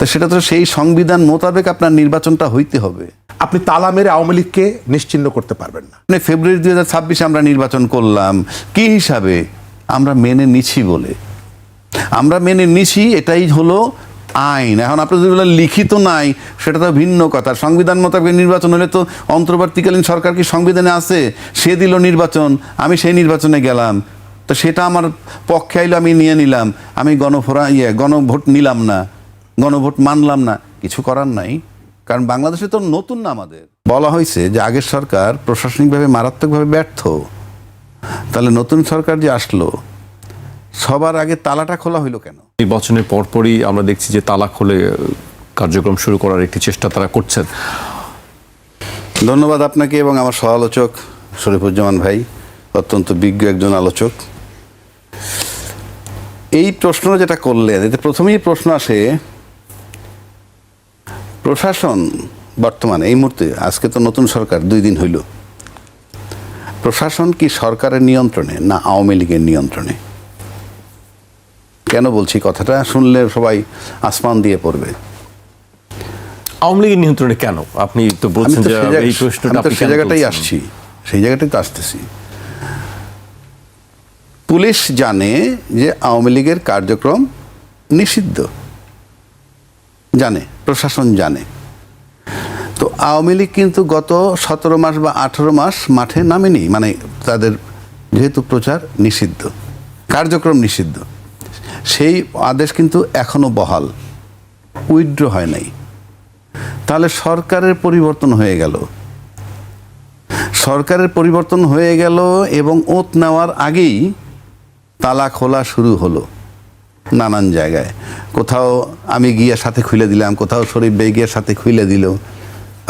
তা সেটা তো সেই সংবিধান মোতাবেক আপনার নির্বাচনটা হইতে হবে। আপনি তালা মেরে আওয়ামী লীগকে নিশ্চিহ্ন করতে পারবেন না। মানে ফেব্রুয়ারি 2026 আমরা নির্বাচন করলাম কি হিসাবে? আমরা মেনে নিছি বলে, আমরা মেনে নিছি, এটাই হলো আইন। এখন আপনি যদি বলেন লিখিত নাই, সেটা তো ভিন্ন কথা। সংবিধান মোতাবেক নির্বাচন হলে তো অন্তর্বর্তীকালীন সরকার কি সংবিধানে আছে? সে দিল নির্বাচন, আমি সেই নির্বাচনে গেলাম, তো সেটা আমার পক্ষে আইলো, আমি নিয়ে নিলাম, আমি গণভোট নিলাম না, গণভোট মানলাম না, কিছু করার নাই। কারণ বাংলাদেশে তো নতুন না আমাদের। বলা হয়েছে যে আগের সরকার প্রশাসনিকভাবে মারাত্মকভাবে ব্যর্থ, তাহলে নতুন সরকার যে আসলো সবার আগে তালাটা খোলা হইলো কেন? নির্বাচনের পরপরই আমরা দেখছি যে তালা খুলে কার্যক্রম শুরু করার একটি চেষ্টা তারা করছেন। ধন্যবাদ আপনাকে এবং আমার সহ-আলোচক শরীফুজ্জামান ভাই, অত্যন্ত বিজ্ঞ একজন আলোচক। এই প্রশ্ন যেটা করলেন, এতে প্রথমেই প্রশ্ন আসে প্রশাসন বর্তমানে এই মুহূর্তে, আজকে তো নতুন সরকার 2 দিন হইল, প্রশাসন কি সরকারের নিয়ন্ত্রণে না আওয়ামী লীগের নিয়ন্ত্রণে? কেন বলছি কথাটা? শুনলে সবাই আসমান দিয়ে পড়বে। আওয়ামী লীগের নিয়ন্ত্রণে কেন? আপনি তো বলছেন যে এই প্রশ্নটা আপনি সেই জায়গাটাই আসছি, সেই জায়গাটাই তো আসতেছি। পুলিশ জানে যে আওয়ামী লীগের কার্যক্রম নিষিদ্ধ, জানে, প্রশাসন জানে। তো আওয়ামী লীগ কিন্তু গত 17 মাস বা 18 মাস মাঠে নামেনি, মানে তাদের যেহেতু প্রচার নিষিদ্ধ, কার্যক্রম নিষিদ্ধ, সেই আদেশ কিন্তু এখনো বহাল, উইথড্র হয় নাই। তাহলে সরকারের পরিবর্তন হয়ে গেল, সরকারের পরিবর্তন হয়ে গেল এবং ওত নেওয়ার আগেই তালা খোলা শুরু হলো নানান জায়গায়। কোথাও আমি গিয়ে সাথে খুলে দিলাম, কোথাও শরীফ ভাই গিয়ে সাথে খুলে দিল,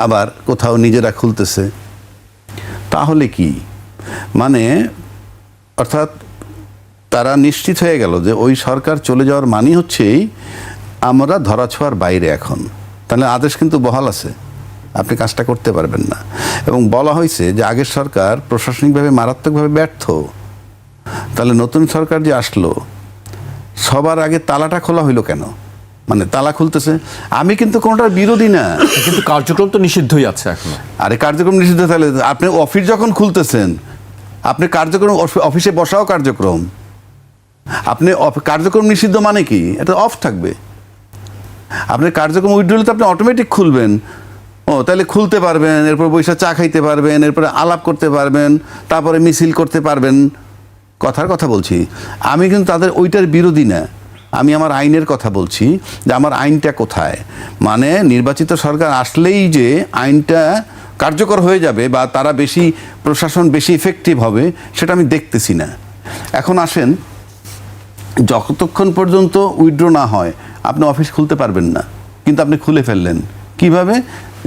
আবার কোথাও নিজেরা খুলতেছে। তাহলে কি মানে, অর্থাৎ তারা নিশ্চিত হয়ে গেল যে ওই সরকার চলে যাওয়ার মানে হচ্ছেই আমরা ধরাছোঁয়ার বাইরে এখন। তাহলে আদেশ কিন্তু বহাল আছে, আপনি কাজটা করতে পারবেন না। এবং বলা হয়েছে যে আগের সরকার প্রশাসনিকভাবে মারাত্মকভাবে ব্যর্থ, তাহলে নতুন সরকার যে আসলো সবার আগে তালাটা খোলা হইলো কেন? মানে তালা খুলতেছে, আমি কিন্তু কোনোটার বিরোধী না, কিন্তু কার্যক্রম তো নিষিদ্ধই আছে এখনো। আরে কার্যক্রম নিষিদ্ধ, তাহলে আপনি অফিস যখন খুলতেছেন, আপনি কার্যক্রম অফিসে বসাও কার্যক্রম, আপনি কার্যক্রম নিষিদ্ধ মানে কি? এটা অফ থাকবে। আপনি কার্যক্রম উইথড্রলে তো আপনি অটোমেটিক খুলবেন, ও তাহলে খুলতে পারবেন, এরপর বৈশা চা খাইতে পারবেন, এরপরে আলাপ করতে পারবেন, তারপরে মিছিল করতে পারবেন। কথার কথা বলছি, আমি কিন্তু তাদের ওইটার বিরোধী না, আমি আমার আইনের কথা বলছি যে আমার আইনটা কোথায়। মানে নির্বাচিত সরকার আসলেই যে আইনটা কার্যকর হয়ে যাবে বা তারা বেশি, প্রশাসন বেশি ইফেক্টিভ হবে, সেটা আমি দেখতেছি না। এখন আসেন, যতক্ষণ পর্যন্ত উইথড্র না হয় আপনি অফিস খুলতে পারবেন না, কিন্তু আপনি খুলে ফেললেন কিভাবে?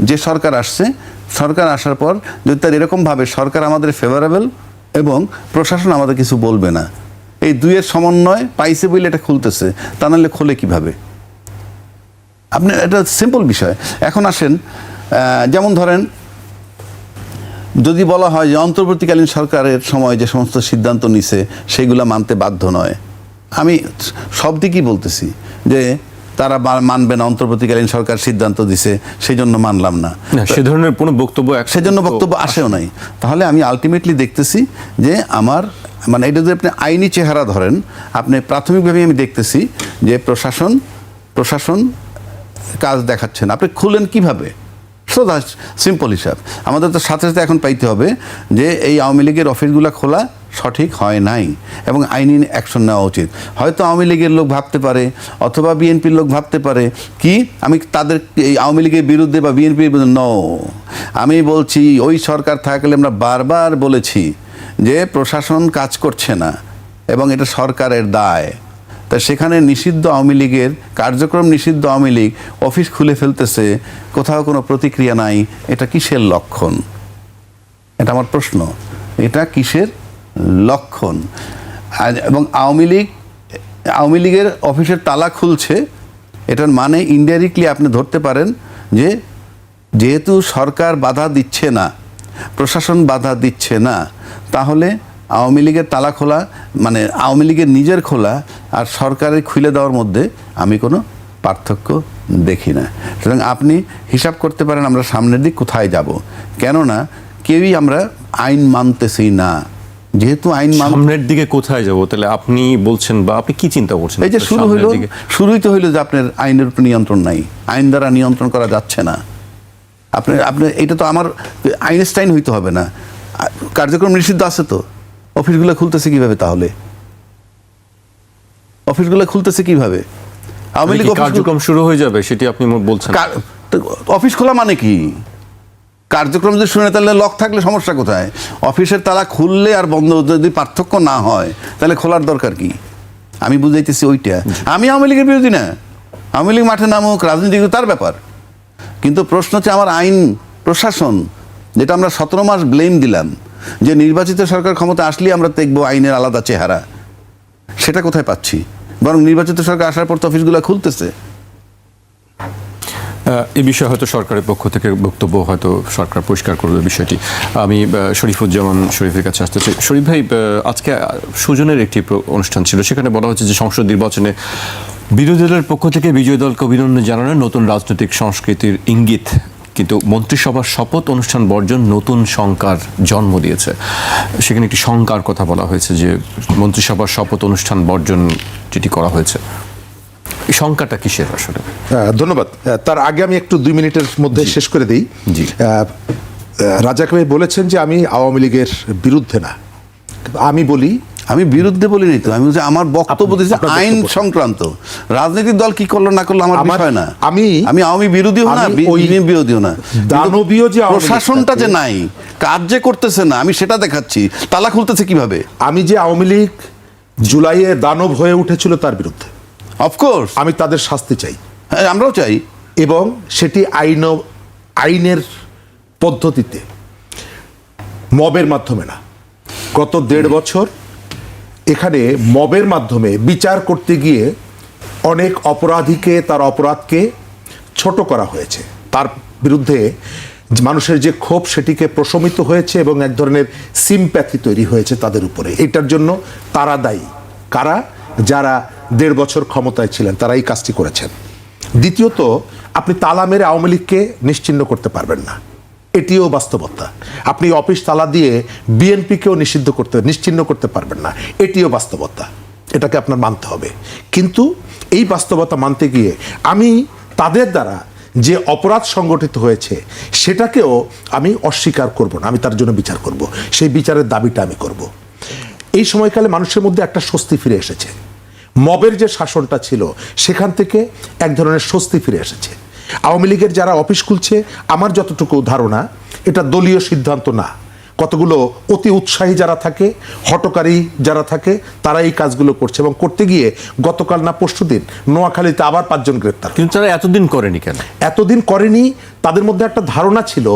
যে সরকার আসছে, সরকার আসার পর যদি তার এরকমভাবে সরকার আমাদের ফেভারেবল এবং প্রশাসন আমাদের কিছু বলবে না, এই দুইয়ের সমন্বয় পাইছে বলে এটা খুলতেছে, তা নাহলে খোলে কিভাবে? আপনি, এটা সিম্পল বিষয়। এখন আসেন, যেমন ধরেন যদি বলা হয় যে অন্তর্বর্তীকালীন সরকারের সময় যে সমস্ত সিদ্ধান্ত নিছে সেগুলো মানতে বাধ্য নয়, আমি সব দিকই বলতেছি যে তারা মানবে না, অন্তর্বর্তীকালীন সরকার সিদ্ধান্ত দিছে সেই জন্য মানলাম না, সে ধরনের কোনো বক্তব্য, সেজন্য বক্তব্য আসেও নাই। তাহলে আমি আলটিমেটলি দেখতেছি যে আমার, মানে এটা যদি আপনি আইনি চেহারা ধরেন, আপনি প্রাথমিকভাবে আমি দেখতেছি যে প্রশাসন কাজ দেখাচ্ছে না। আপনি খুলেন কিভাবে? সোজা সিম্পল হিসাব। আমাদের তো সাথে সাথে এখন পাইতে হবে যে এই আওয়ামী লীগের অফিসগুলো খোলা সঠিক হয় নাই এবং আইনি অ্যাকশন নেওয়া উচিত। হয়তো আওয়ামী লীগের লোক ভাবতে পারে অথবা বিএনপির লোক ভাবতে পারে কি আমি তাদের এই আওয়ামী লীগের বিরুদ্ধে বা বিএনপির বিরুদ্ধে, নো, আমি বলছি ওই সরকার থাকলে আমরা বারবার বলেছি যে প্রশাসন কাজ করছে না এবং এটা সরকারের দায়। তা সেখানে নিষিদ্ধ আওয়ামী লীগের কার্যক্রম, নিষিদ্ধ আওয়ামী লীগ অফিস খুলে ফেলতেছে, কোথাও কোনো প্রতিক্রিয়া নাই, এটা কিসের লক্ষণ? এটা আমার প্রশ্ন, এটা কিসের লক্ষণ? এবং আওয়ামী লীগের অফিসের তালা খুলছে, এটার মানে ইনডাইরেক্টলি আপনি ধরতে পারেন যে যেহেতু সরকার বাধা দিচ্ছে না, প্রশাসন বাধা দিচ্ছে না, তাহলে আওয়ামী লীগের তালা খোলা মানে আওয়ামী লীগের নিজের খোলা আর সরকারের খুলে দেওয়ার মধ্যে আমি কোনো পার্থক্য দেখি না। সুতরাং আপনি হিসাব করতে পারেন আমরা সামনের দিক কোথায় যাব, কেননা কেউই আমরা আইন মানতেছি না। যেহেতু আইন সামনের দিকে কোথায় যাব, তাহলে আপনি বলছেন বা আপনি কি চিন্তা করছেন? এই যে শুরুই তো হইলো যে আপনার আইনের উপর নিয়ন্ত্রণ নাই, আইন দ্বারা নিয়ন্ত্রণ করা যাচ্ছে না। আপনি এটা তো আমার আইনস্টাইন হইতে হবে না, কার্যক্রম নিষিদ্ধ আছে তো। অফিসগুলো খুলতেছে কিভাবে তাহলে? অফিসগুলো খুলতেছে কিভাবে? আওয়ামী লীগ কার্যক্রম শুরু হয়ে যাবে সেটি আপনি বলছেন? অফিস খোলা মানে কি? কার্যক্রম যদি শুনে তাহলে লক থাকলে সমস্যা কোথায়? অফিসের তালা খুললে আর বন্ধ যদি পার্থক্য না হয় তাহলে খোলার দরকার কি? আমি বুঝাইতেছি ওইটা। আমি আওয়ামী লীগের বিরোধী না, আওয়ামী লীগ মাঠে নামুক, রাজনীতি তার ব্যাপার। কিন্তু প্রশ্ন হচ্ছে আমার আইন প্রশাসন, যেটা আমরা 17 মাস ব্লেম দিলাম যে নির্বাচিত সরকার ক্ষমতা আসলেই আমরা দেখবো আইনের আলাদা চেহারা, সেটা কোথায় পাচ্ছি? বরং নির্বাচিত সরকার আসার পর তো অফিসগুলো খুলতেছে। এই বিষয়ে হয়তো সরকারের পক্ষ থেকে বক্তব্য হয়তো সরকার পরিষ্কার করবে বিষয়টি। আমি শরীফুজ্জামান শরীফের কাছে আসতে চাই। শরীফ ভাই, আজকে সুজনের একটি অনুষ্ঠান ছিল, সেখানে বলা হচ্ছে যে সংসদ নির্বাচনে বিরোধী দলের পক্ষ থেকে বিজয়ী দলকে অভিনন্দন জানানোর নতুন রাজনৈতিক সংস্কৃতির ইঙ্গিত, কিন্তু মন্ত্রিসভার শপথ অনুষ্ঠান বর্জন নতুন শঙ্কার জন্ম দিয়েছে। সেখানে একটি শঙ্কার কথা বলা হয়েছে যে মন্ত্রিসভার শপথ অনুষ্ঠান বর্জন যেটি করা হয়েছে, এই শঙ্কাটা কিসের আসলে? ধন্যবাদ। তার আগে আমি একটু 2 মিনিটের মধ্যে শেষ করে দিই। জি। রাজাক ভাই বলেছেন যে আমি আওয়ামী লীগের বিরুদ্ধে না, আমি বলি আমি বিরুদ্ধে বলিনি তো, আমি বলছি আমার বক্তব্য দিচ্ছি আইন সংক্রান্ত। রাজনৈতিক দল কি করলো না করলো আমার বিষয় না। আমি আওয়ামী বিরোধীও না, বিরোধীও না, দানবীয় যে প্রশাসনটা যে নাই, কাজ যে করতেছে না, আমি সেটা দেখাচ্ছি। তালা খুলতেছে কিভাবে? আমি যে আওয়ামী লীগ জুলাইয়ে দানব হয়ে উঠেছিল তার বিরুদ্ধে, অফকোর্স আমি তাদের শাস্তি চাই। হ্যাঁ, আমরাও চাই, এবং সেটি আইনের পদ্ধতিতে, মবের মাধ্যমে না। গত 1.5 বছর এখানে মবের মাধ্যমে বিচার করতে গিয়ে অনেক অপরাধীকে, তার অপরাধকে ছোট করা হয়েছে। তার বিরুদ্ধে মানুষের যে ক্ষোভ সেটিকে প্রশমিত হয়েছে এবং এক ধরনের সিম্প্যাথি তৈরি হয়েছে তাদের উপরে। এটার জন্য তারা দায়ী। কারা? যারা 1.5 বছর ক্ষমতায় ছিলেন, তারা এই কাজটি করেছেন। দ্বিতীয়ত, আপনি তালা মেরে আওয়ামী লীগকে নিশ্চিহ্ন করতে পারবেন না, এটিও বাস্তবতা। আপনি অফিস তালা দিয়ে বিএনপিকেও নিশ্চিহ্ন করতে পারবেন না, এটিও বাস্তবতা। এটাকে আপনার মানতে হবে। কিন্তু এই বাস্তবতা মানতে গিয়ে আমি তাদের দ্বারা যে অপরাধ সংগঠিত হয়েছে সেটাকেও আমি অস্বীকার করব না, আমি তার জন্য বিচার করব। সেই বিচারের দাবিটা আমি করব। এই সময়কালে মানুষের মধ্যে একটা স্বস্তি ফিরে এসেছে। মবের যে শাসনটা ছিল সেখান থেকে এক ধরনের স্বস্তি ফিরে এসেছে। আওয়ামী লীগের যারা অফিস খুলছে, আমার যতটুকু ধারণা এটা দলীয় সিদ্ধান্ত না। কতগুলো অতি উৎসাহী যারা থাকে, হটকারী যারা থাকে, তারা এই কাজগুলো করছে। এবং করতে গিয়ে গতকাল না পরশুদিন নোয়াখালীতে আবার 5 জন গ্রেপ্তার। কিন্তু তারা এতদিন করেনি কেন? এতদিন করেনি, তাদের মধ্যে একটা ধারণা ছিল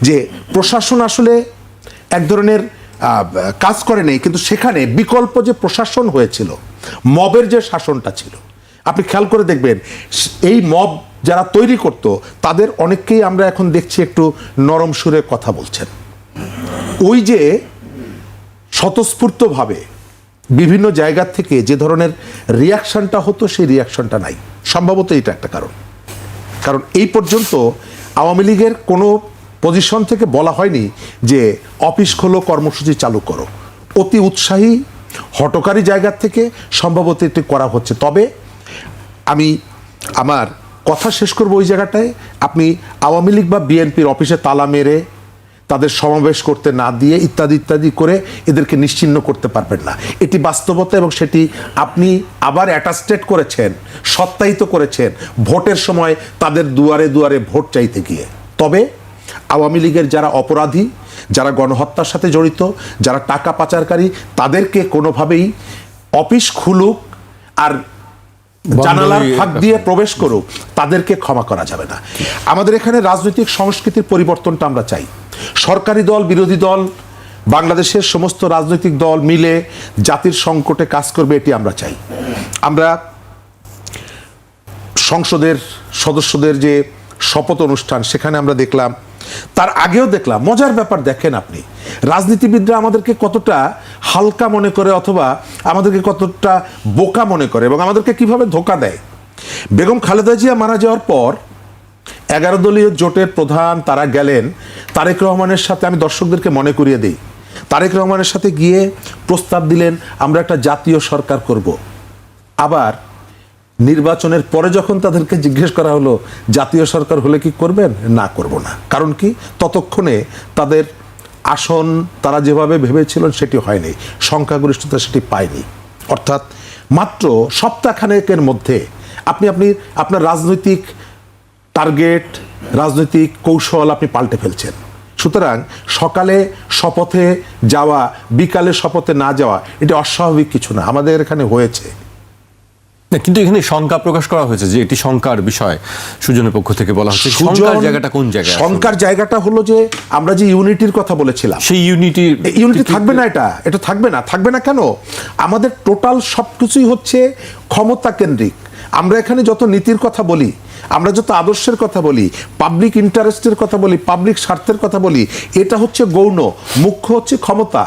যে প্রশাসন আসলে এক ধরনের কাজ করে নেই, কিন্তু সেখানে বিকল্প যে প্রশাসন হয়েছিল, মবের যে শাসনটা ছিল, আপনি খেয়াল করে দেখবেন এই মব যারা তৈরি করত তাদের অনেককেই আমরা এখন দেখছি একটু নরম সুরে কথা বলছেন। ওই যে স্বতঃস্ফূর্তভাবে বিভিন্ন জায়গা থেকে যে ধরনের রিয়াকশনটা হতো, সেই রিয়াকশনটা নাই। সম্ভবত এটা একটা কারণ এই পর্যন্ত আওয়ামী লীগের কোনো পজিশন থেকে বলা হয়নি যে অফিস খোলো, কর্মসূচি চালু করো। অতি উৎসাহী হটকারী জায়গা থেকে সম্ভবত এটি করা হচ্ছে। তবে আমি আমার কথা শেষ করব ওই জায়গাটায়, আপনি আওয়ামী লীগ বা বিএনপির অফিসে তালা মেরে, তাদের সমাবেশ করতে না দিয়ে, ইত্যাদি ইত্যাদি করে এদেরকে নিশ্চিহ্ন করতে পারবেন না। এটি বাস্তবতা, এবং সেটি আপনি আবার অ্যাটাস্টেড করেছেন, সত্যায়িত করেছেন ভোটের সময় তাদের দুয়ারে দুয়ারে ভোট চাইতে গিয়ে। তবে আওয়ামী লীগের যারা অপরাধী, যারা গণহত্যার সাথে জড়িত, যারা টাকা পাচারকারী, তাদেরকে কোনোভাবেই অফিস খুলুক আর জানালার ফাঁক দিয়ে প্রবেশ করুক, তাদেরকে ক্ষমা করা যাবে না। আমাদের এখানে রাজনৈতিক সংস্কৃতির পরিবর্তনটা আমরা চাই। সরকারি দল, বিরোধী দল, বাংলাদেশের সমস্ত রাজনৈতিক দল মিলে জাতির সংকটে কাজ করবে, এটি আমরা চাই। আমরা সংসদের সদস্যদের যে শপথ অনুষ্ঠান, সেখানে আমরা দেখলাম, তার আগেও দেখলাম, মজার ব্যাপার দেখেন আপনি, রাজনীতিবিদরা আমাদেরকে কতটা হালকা মনে করে অথবা আমাদেরকে কতটা বোকা মনে করে এবং আমাদেরকে কিভাবে ধোঁকা দেয়। বেগম খালেদা জিয়া মারা যাওয়ার পর 11 দলীয় জোটের প্রধান তারা গেলেন তারেক রহমানের সাথে। আমি দর্শকদেরকে মনে করিয়ে দিই, তারেক রহমানের সাথে গিয়ে প্রস্তাব দিলেন আমরা একটা জাতীয় সরকার করব। আবার নির্বাচনের পরে যখন তাদেরকে জিজ্ঞেস করা হলো জাতীয় সরকার হলে কি করবেন, না করব না। কারণ কি, ততক্ষণে তাদের আসন তারা যেভাবে ভেবেছিলেন সেটি হয়নি, সংখ্যাগরিষ্ঠতা সেটি পায়নি। অর্থাৎ মাত্র সপ্তাহখানেকের মধ্যে আপনি আপনার রাজনৈতিক টার্গেট, রাজনৈতিক কৌশল আপনি পাল্টে ফেলছেন। সুতরাং সকালে শপথে যাওয়া, বিকালে শপথে না যাওয়া, এটা অস্বাভাবিক কিছু না, আমাদের এখানে হয়েছে। কিন্তু এখানে শঙ্কা প্রকাশ করা হয়েছে যে এটি শঙ্কার বিষয়, সুজনের পক্ষ থেকে বলা হচ্ছে শঙ্কার জায়গাটা কোন জায়গায়? শঙ্কার জায়গাটা হলো যে আমরা যে ইউনিটির কথা বলেছিলাম, সেই ইউনিটি থাকবে না। এটা থাকবে না কেন? আমাদের টোটাল সবকিছুই হচ্ছে ক্ষমতা কেন্দ্রিক। আমরা এখানে যত নীতির কথা বলি, আমরা যত আদর্শের কথা বলি, পাবলিক ইন্টারেস্টের কথা বলি, পাবলিক স্বার্থের কথা বলি, এটা হচ্ছে গৌণ, মুখ্য হচ্ছে ক্ষমতা।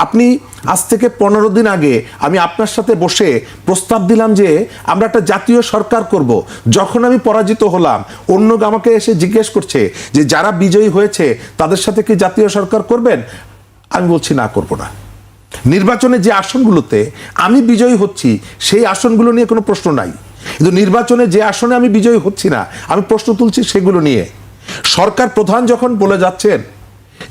আপনি আজ থেকে 15 দিন আগে আমি আপনার সাথে বসে প্রস্তাব দিলাম যে আমরা একটা জাতীয় সরকার করব। যখন আমি পরাজিত হলাম, অন্য আমাকে এসে জিজ্ঞেস করছে যে যারা বিজয়ী হয়েছে তাদের সাথে কি জাতীয় সরকার করবেন? আমি বলছি না, করব না। নির্বাচনে যে আসনগুলোতে আমি বিজয়ী হচ্ছি সেই আসনগুলো নিয়ে কোনো প্রশ্ন নাই, কিন্তু নির্বাচনে যে আসনে আমি বিজয়ী হচ্ছি না, আমি প্রশ্ন তুলছি সেগুলো নিয়ে। সরকার প্রধান যখন বলে যাচ্ছেন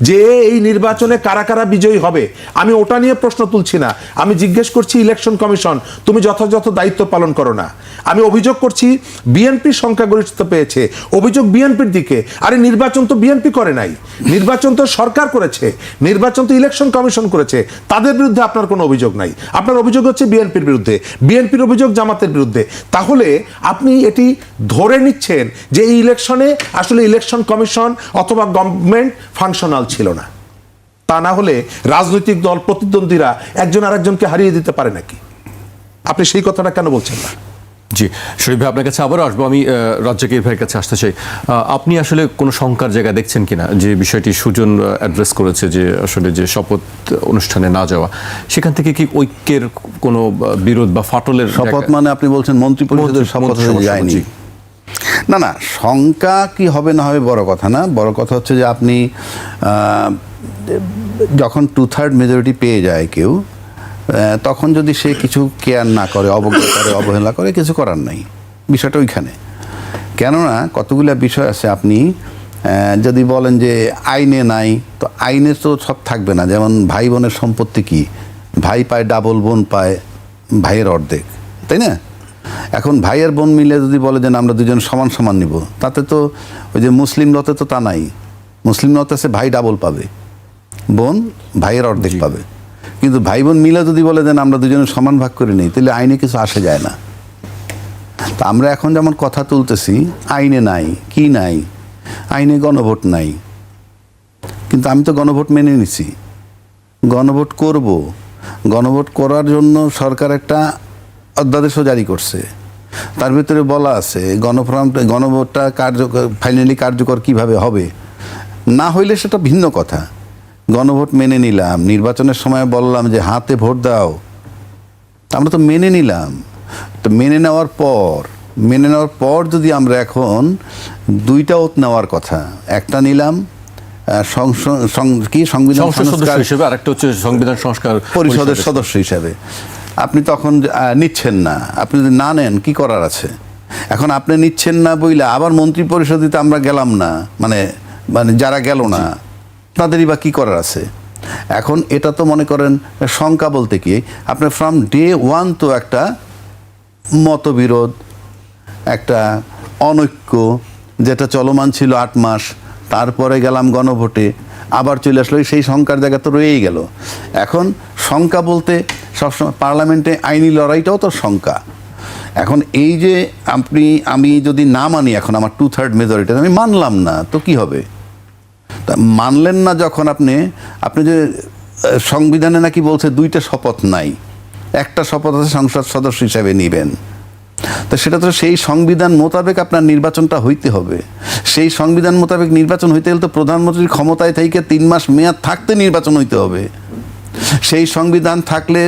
যে এই নির্বাচনে কারা কারা বিজয়ী হবে, আমি ওটা নিয়ে প্রশ্ন তুলছি না। আমি জিজ্ঞেস করছি ইলেকশন কমিশন তুমি যথাযথ দায়িত্ব পালন করো না। আমি অভিযোগ করছি বিএনপি সংখ্যাগরিষ্ঠতা পেয়েছে, অভিযোগ বিএনপির দিকে। আরে নির্বাচন তো বিএনপি করে নাই, নির্বাচন তো সরকার করেছে, নির্বাচন তো ইলেকশন কমিশন করেছে। তাদের বিরুদ্ধে আপনার কোনো অভিযোগ নাই, আপনার অভিযোগ হচ্ছে বিএনপির বিরুদ্ধে, বিএনপির অভিযোগ জামাতের বিরুদ্ধে। তাহলে আপনি এটি ধরে নিচ্ছেন যে এই ইলেকশনে আসলে ইলেকশন কমিশন অথবা গভর্নমেন্ট ফাংশনাল ছিল না। তা না হলে রাজনৈতিক দল প্রতিদ্বন্দ্বীরা একজন আরেকজনকে হারিয়ে দিতে পারে নাকি? আপনি সেই কথাটা কেন বলছেন না? জি শরীফ ভাই, আপনার কাছে আবারও আসবো। আমি রাজ্জাকের ভাইয়ের কাছে আসতে চাই। আপনি আসলে কোনো শঙ্কার জায়গা দেখছেন কিনা যে বিষয়টি সুজন অ্যাড্রেস করেছে যে আসলে যে শপথ অনুষ্ঠানে না যাওয়া, সেখান থেকে কি ঐক্যের কোনো বিরোধ বা ফাটলের শপথ মানে আপনি বলছেন মন্ত্রী পরিষদের শপথ হয়ে যায়নি? না, শঙ্কা কি হবে না হবে বড় কথা না। বড় কথা হচ্ছে যে আপনি যখন 2/3 মেজরিটি পেয়ে যায় কেউ, তখন যদি সে কিছু কেয়ার না করে, অবজ্ঞা করে, অবহেলা করে, কিছু করার নাই। বিষয়টা ওইখানে। কেননা কতগুলো বিষয় আছে, আপনি যদি বলেন যে আইনে নাই, তো আইনে তো সব থাকবে না। যেমন ভাই বোনের সম্পত্তি কি, ভাই পায় ডাবল, বোন পায় ভাইয়ের অর্ধেক, তাই না? এখন ভাই আর বোন মিলে যদি বলে যে আমরা দুজন সমান সমান নিব, তাতে তো ওই যে মুসলিম লতে তো তা নাই। মুসলিম লতে আছে ভাই ডাবল পাবে, বোন ভাইয়ের অর্ধেক পাবে। কিন্তু ভাই বোন মিলে যদি বলে দেন আমরা দুজনে সমান ভাগ করে নিই, তাহলে আইনে কিছু আসে যায় না। তা আমরা এখন যেমন কথা তুলতেছি, আইনে নাই, কি নাই, আইনে গণভোট নাই। কিন্তু আমি তো গণভোট মেনে নিছি, গণভোট করব। গণভোট করার জন্য সরকার একটা অধ্যাদেশও জারি করছে। তার ভিতরে বলা আছে গণভোটটা ফাইনালি কার্যকর কিভাবে হবে। না হইলে সেটা ভিন্ন কথা। গণভোট মেনে নিলাম, নির্বাচনের সময় বললাম যে হাতে ভোট দাও, আমরা তো মেনে নিলাম। তো মেনে নেওয়ার পর যদি আমরা এখন দুইটা ওত নেওয়ার কথা, একটা নিলাম সংবিধান হিসেবে, আরেকটা হচ্ছে সংবিধান সংস্কার পরিষদের সদস্য হিসেবে, আপনি তখন নিচ্ছেন না। আপনি যদি না নেন কি করার আছে? এখন আপনি নিচ্ছেন না বইলে আবার মন্ত্রী পরিষদে আমরা গেলাম না, মানে যারা গেল না তাদেরই বা কী করার আছে? এখন এটা তো মনে করেন শঙ্কা বলতে কি, আপনার ফ্রম ডে ওয়ান তো একটা মতবিরোধ, একটা অনৈক্য যেটা চলমান ছিল 8 মাস, তারপরে গেলাম গণভোটে, আবার চলে আসলো, সেই শঙ্কার জায়গা তো রয়েই গেল। এখন শঙ্কা বলতে সবসময় পার্লামেন্টে আইনি লড়াইটাও তো শঙ্কা। এখন এই যে আমি যদি না মানি, এখন আমার 2/3 মেজরিটি আমি মানলাম না, তো কি হবে? মানলেন না যখন আপনি যে সংবিধানে নাকি বলছে 2টা শপথ নাই, একটা শপথ আছে সংসদ সদস্য হিসাবে নেবেন, তো সেটা তো সেই সংবিধান মোতাবেক আপনার নির্বাচনটা হইতে হবে। সেই সংবিধান মোতাবেক নির্বাচন হইতে গেলে তো প্রধানমন্ত্রীর ক্ষমতায় থেকে 3 মাস মেয়াদ থাকতে নির্বাচন হইতে হবে। সেই সংবিধান থাকলে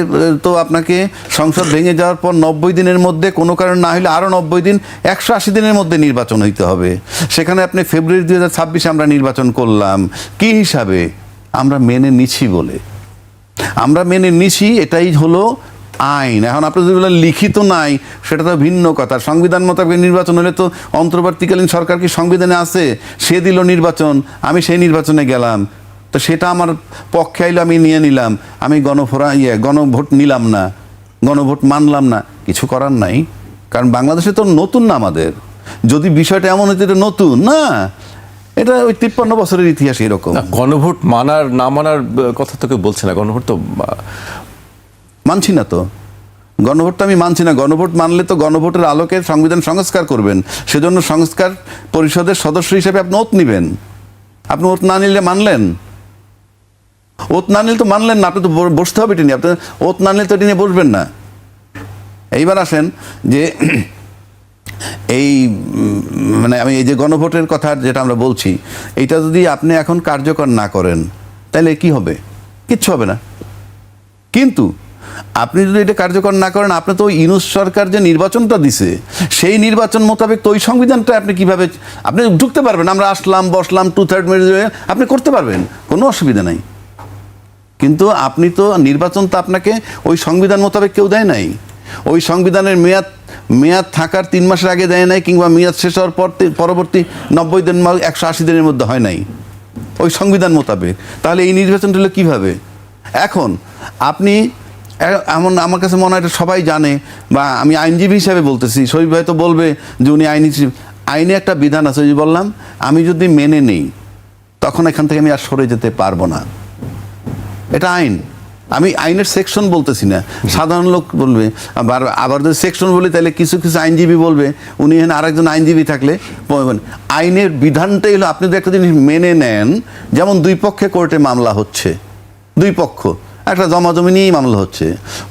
তো আপনাকে সংসদ ভেঙে যাওয়ার পর 90 দিনের মধ্যে কোনো কারণ না হলে আরও 90 দিন 180 দিনের মধ্যে নির্বাচন হইতে হবে। সেখানে আপনি ফেব্রুয়ারি 2026 আমরা নির্বাচন করলাম কি হিসাবে? আমরা মেনে নিছি বলে, আমরা মেনে নিছি, এটাই হলো আইন। এখন আপনি যদি বলেন লিখিত নাই, সেটা তো ভিন্ন কথা। সংবিধান মোতাবেক নির্বাচন হলে তো অন্তর্বর্তীকালীন সরকার কি সংবিধানে আছে? সে দিল নির্বাচন, আমি সেই নির্বাচনে গেলাম, তো সেটা আমার পক্ষে আইলো, আমি নিয়ে নিলাম, আমি গণভোট নিলাম না, গণভোট মানলাম না, কিছু করার নাই। কারণ বাংলাদেশে তো নতুন না আমাদের। যদি বিষয়টা এমন হতো এটা নতুন না, এটা ওই 53 বছরের ইতিহাস এরকম। গণভোট মানার না মানার কথা তো কেউ বলছে না, গণভোট তো মানছি না তো, গণভোটটা আমি মানছি না। গণভোট মানলে তো গণভোটের আলোকে সংবিধান সংস্কার করবেন, সেজন্য সংস্কার পরিষদের সদস্য হিসেবে আপনি ওত নিবেন। আপনি ওত না নিলে মানলেন? ওত না নিলে তো মানলেন না, আপনি তো বসতে হবে এটা নিয়ে। আপনি ওত না নিলে তো এটা নিয়ে বসবেন না। এইবার আসেন যে এই মানে আমি এই যে গণভোটের কথা যেটা আমরা বলছি, এটা যদি আপনি এখন কার্যকর না করেন তাহলে কি হবে? কিচ্ছু হবে না। কিন্তু আপনি যদি এটা কার্যকর না করেন, আপনি তো ইউনূস সরকার যে নির্বাচনটা দিছে সেই নির্বাচন মোতাবেক তো ওই সংবিধানটা আপনি কিভাবে আপনি ঢুকতে পারবেন? আমরা আসলাম, বসলাম, 2/3 মেরে আপনি করতে পারবেন, কোনো অসুবিধা নাই। কিন্তু আপনি তো নির্বাচন তো আপনাকে ওই সংবিধান মোতাবেক কেউ দেয় নাই। ওই সংবিধানের মেয়াদ থাকার 3 মাসের আগে দেয় নাই, কিংবা মেয়াদ শেষ হওয়ার পর পরবর্তী 90 দিন 180 দিনের মধ্যে হয় নাই ওই সংবিধান মোতাবেক। তাহলে এই নির্বাচনটা হলো কীভাবে? এখন আপনি এমন, আমার কাছে মনে হয় এটা সবাই জানে, বা আমি আইনজীবী হিসাবে বলতেছি, শরীফ ভাই তো বলবে যে উনি আইনে একটা বিধান আছে, যে বললাম আমি যদি মেনে নেই তখন এখান থেকে আমি আর সরে যেতে পারবো না। এটা আইন, আমি আইনের সেকশন বলতেছি না। সাধারণ লোক বলবে, আবার যদি সেকশন বলি তাহলে কিছু কিছু আইনজীবী বলবে, উনি এখানে আরেকজন আইনজীবী থাকলে আইনের বিধানটাই হলো আপনি যদি একটা জিনিস মেনে নেন, যেমন দুই পক্ষে কোর্টে মামলা হচ্ছে, দুই পক্ষ একটা জমাজমি নিয়েই মামলা হচ্ছে,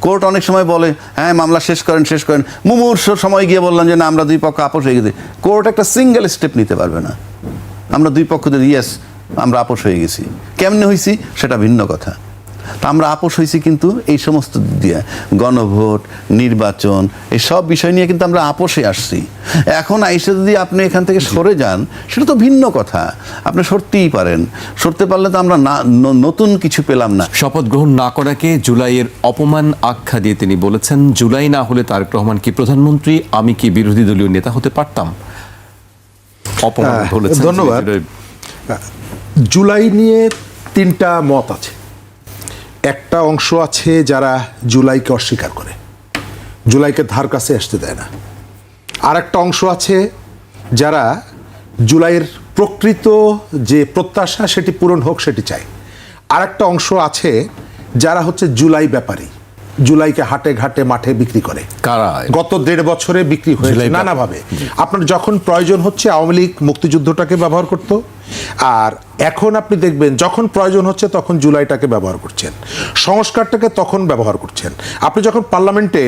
কোর্ট অনেক সময় বলে হ্যাঁ মামলা শেষ করেন, মুমূর্ষ সময় গিয়ে বললাম যে না আমরা দুই পক্ষ আপোষ হয়ে গেছি, কোর্ট একটা সিঙ্গেল স্টেপ নিতে পারবে না। আমরা দুই পক্ষদের ইয়েস আমরা আপোষ হয়ে গেছি, কেমনে হয়েছি সেটা ভিন্ন কথা। তা আমরা আপোষ হয়েছি কিন্তু এই সমস্ত দিয়ে গণভোট, নির্বাচন, এই সব বিষয় নিয়ে কিন্তু আমরা আপোষে আসছি। এখন আইসে যদি আপনি এখান থেকে সরে যান সেটা তো ভিন্ন কথা, আপনি সরতেই পারেন, সরতে পারলে তো আমরা নতুন কিছু পেলাম না। শপথ গ্রহণ না করাকে জুলাইয়ের অপমান আখ্যা দিয়ে তিনি বলেছেন, জুলাই না হলে তারেক রহমান কি প্রধানমন্ত্রী, আমি কি বিরোধী দলীয় নেতা হতে পারতাম। অপমান বলেছেন। ধন্যবাদ। জুলাই নিয়ে 3টা মত আছে। একটা অংশ আছে যারা জুলাইকে অস্বীকার করে, জুলাইকে ধার কাছে আসতে দেয় না। আর একটা অংশ আছে যারা জুলাইয়ের প্রকৃত যে প্রত্যাশা সেটি পূরণ হোক সেটি চায়। আর একটা অংশ আছে যারা হচ্ছে জুলাই ব্যাপারী, জুলাইকে হাটে ঘাটে মাঠে বিক্রি করে। কারা? গত 1.5 বছরে বিক্রি হয়েছে নানাভাবে। আপনার যখন প্রয়োজন হচ্ছে আওয়ামী লীগ মুক্তিযুদ্ধটাকে ব্যবহার করত, আর এখন আপনি দেখবেন যখন প্রয়োজন হচ্ছে তখন জুলাইটাকে ব্যবহার করছেন, সংস্কারটাকে তখন ব্যবহার করছেন। আপনি যখন পার্লামেন্টে